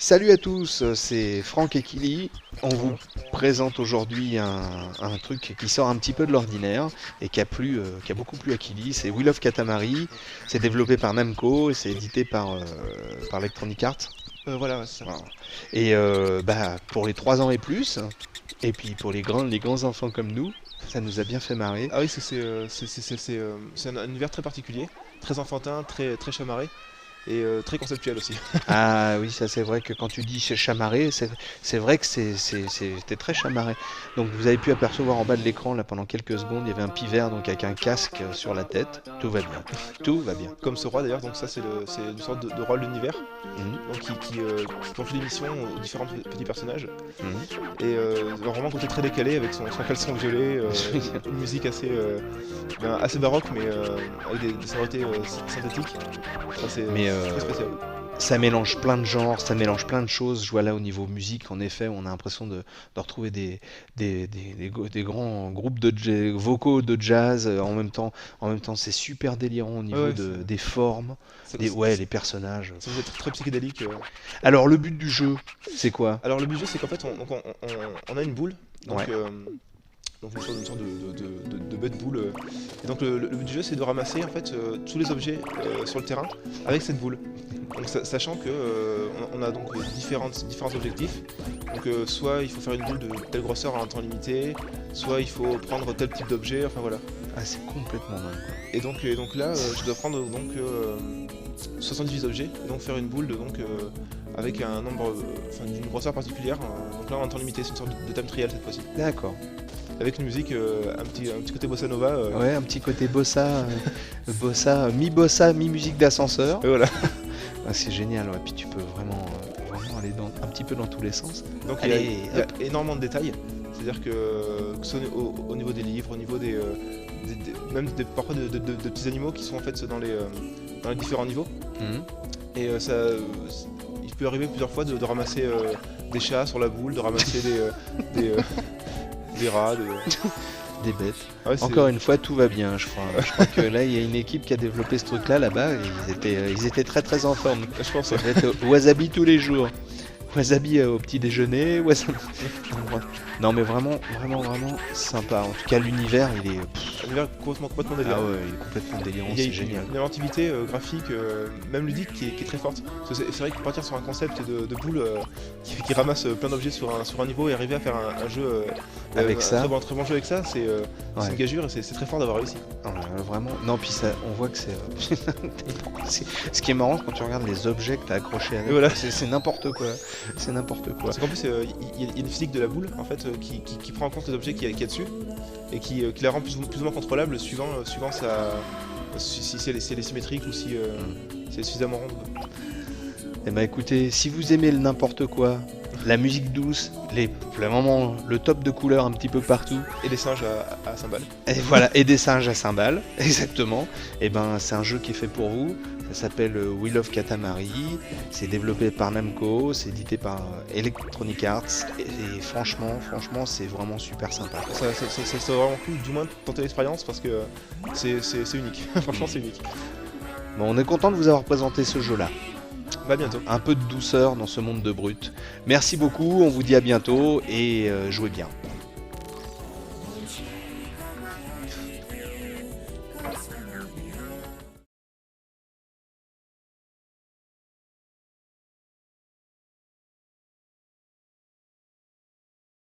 Salut à tous, c'est Franck et Kili. On vous présente aujourd'hui un truc qui sort un petit peu de l'ordinaire et qui a beaucoup plu à Kili. C'est Wheel of Katamari. C'est développé par Namco et c'est édité par Electronic Arts. Voilà, ouais, c'est ça. Voilà. Et pour les 3 ans et plus, et puis pour les grands enfants comme nous, ça nous a bien fait marrer. Ah oui, c'est un univers très particulier, très enfantin, très chamarré et très conceptuel aussi. Ah oui, ça c'est vrai que quand tu dis c'est chamarré, c'est vrai que c'était très chamarré. Donc vous avez pu apercevoir en bas de l'écran là pendant quelques secondes, il y avait un pivert donc avec un casque sur la tête. Tout va bien. Tout va bien. Comme ce roi d'ailleurs, donc ça c'est une sorte de roi de l'univers, Mhm. donc qui confie des missions aux différents petits personnages. Mhm. Et vraiment côté très décalé avec son caleçon violet, une musique assez baroque mais avec des sonorités synthétiques. Ça c'est Mais très spécial. ça mélange plein de genres, ça mélange plein de choses. Je vois là au niveau musique, en effet, on a l'impression de retrouver des grands groupes vocaux de jazz en même temps, c'est super délirant au niveau Ouais, des formes, les personnages. ça vous êtes très psychédélique. Alors, le but du jeu, c'est quoi? Alors le but du jeu c'est qu'en fait on a une boule, donc, Ouais. donc une sorte de bête boule. Et donc le but du jeu c'est de ramasser en fait tous les objets sur le terrain avec cette boule. Donc sachant que on a donc différents objectifs. Donc soit il faut faire une boule de telle grosseur en un temps limité, soit il faut prendre tel type d'objet, enfin voilà. Ah, c'est complètement dingue, quoi. Et donc là je dois prendre donc 78 objets, et donc faire une boule avec un nombre, d'une grosseur particulière. Donc là en temps limité, c'est une sorte de thème trial cette fois-ci. D'accord. Avec une musique, un petit côté bossa nova. Ouais, un petit côté bossa, bossa, mi-musique d'ascenseur. Et voilà. Ah, c'est génial, ouais. Puis tu peux vraiment aller un petit peu dans tous les sens. Donc Allez, il y a énormément de détails. C'est-à-dire que ce soit au niveau des livres, au niveau parfois de petits animaux qui sont en fait dans les différents niveaux. Mhm. Et il peut arriver plusieurs fois de ramasser des chats sur la boule, de ramasser des rats. Des bêtes. Ah ouais, Encore une fois, tout va bien, je crois. Je crois que là, il y a une équipe qui a développé ce truc-là là-bas. Et ils étaient très très en forme. je pense. Ça devait être wasabi tous les jours. Wasabi au petit déjeuner. Wasabi... Non, mais vraiment sympa. En tout cas, l'univers, il est. Un univers complètement délirant. Ah ouais, il est complètement délirant. Il y a C'est génial. une inventivité graphique, même ludique, qui est très forte. Parce que c'est vrai que partir sur un concept de boule qui ramasse plein d'objets sur un niveau et arriver à faire un jeu Avec ça. un très bon jeu avec ça, c'est une gageure et c'est très fort d'avoir réussi. Vraiment. Non, puis ça, on voit que c'est. Ce qui est marrant quand tu regardes les objets que tu as accrochés avec. Et voilà. C'est n'importe quoi. C'est n'importe quoi. Parce qu'en plus, il y a une physique de la boule en fait qui prend en compte les objets qu'il y a dessus et qui la rend plus ou moins contrôlable suivant si elle est symétrique ou si c'est suffisamment ronde. Eh ben écoutez, si vous aimez le n'importe quoi, la musique douce, vraiment le top de couleurs un petit peu partout, Et des singes à cymbales. et voilà, et des singes à cymbales, exactement, et ben c'est un jeu qui est fait pour vous. Ça s'appelle Wheel of Katamari, c'est développé par Namco, c'est édité par Electronic Arts, et franchement, c'est vraiment super sympa. Ça vaut vraiment le coup du moins de tenter l'expérience parce que c'est unique. Franchement, c'est unique. Bon, on est content de vous avoir présenté ce jeu-là. À bientôt. Un peu de douceur dans ce monde de brut. Merci beaucoup, on vous dit à bientôt et jouez bien.